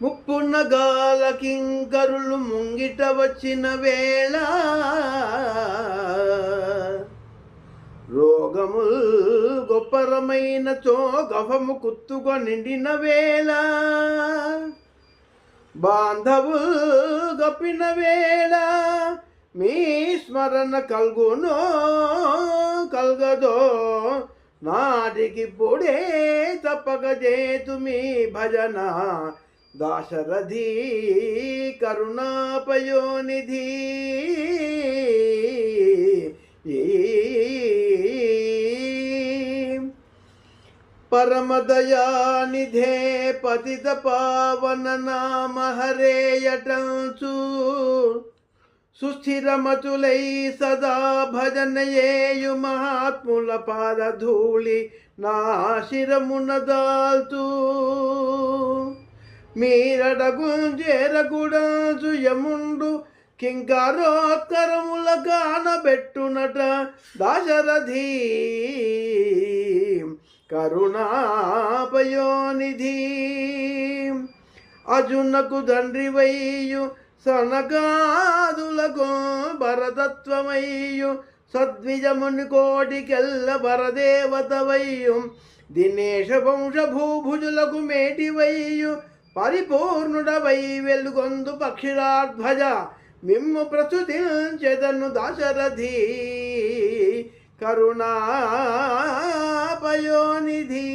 ముప్పున్న గాల కింకరులు ముంగిట వచ్చిన వేళ రోగముల్ గొప్పరమైనతో గఫము కుత్తుగా నిండిన వేళ బాంధవుల్ గప్పిన వేళ మీ స్మరణ కల్గునో కల్గదో నాటికి పొడే తప్పక చేతు మీ భజన దాశరథి కరుణాపయోనిధి పరమదయానిధే పతిత పావన నామ హరేయటంచు సుస్థిరమతులై సదా భజనయేయు మహాత్ముల పాదధూళి నా శిరమున దాల్తూ మీరడగుంజేరగుడంచు యముండు కింకారోత్కరముల గానబెట్టునట దాశరథి కరుణాపయోనిధి అజునకు దండ్రివయ్యు సనకాదులకు భరతత్వమయ్యు సద్విజముని కోటికెల్ల భరదేవతవయ్యు దినేశ వంశ భూభుజులకు మేటివయ్యు పరిపూర్ణుడవై వెలుగొందు పక్షిరాధ్వజ మిమ్ము ప్రస్తుతించెదను దాశరథి కరుణాపయోనిధి.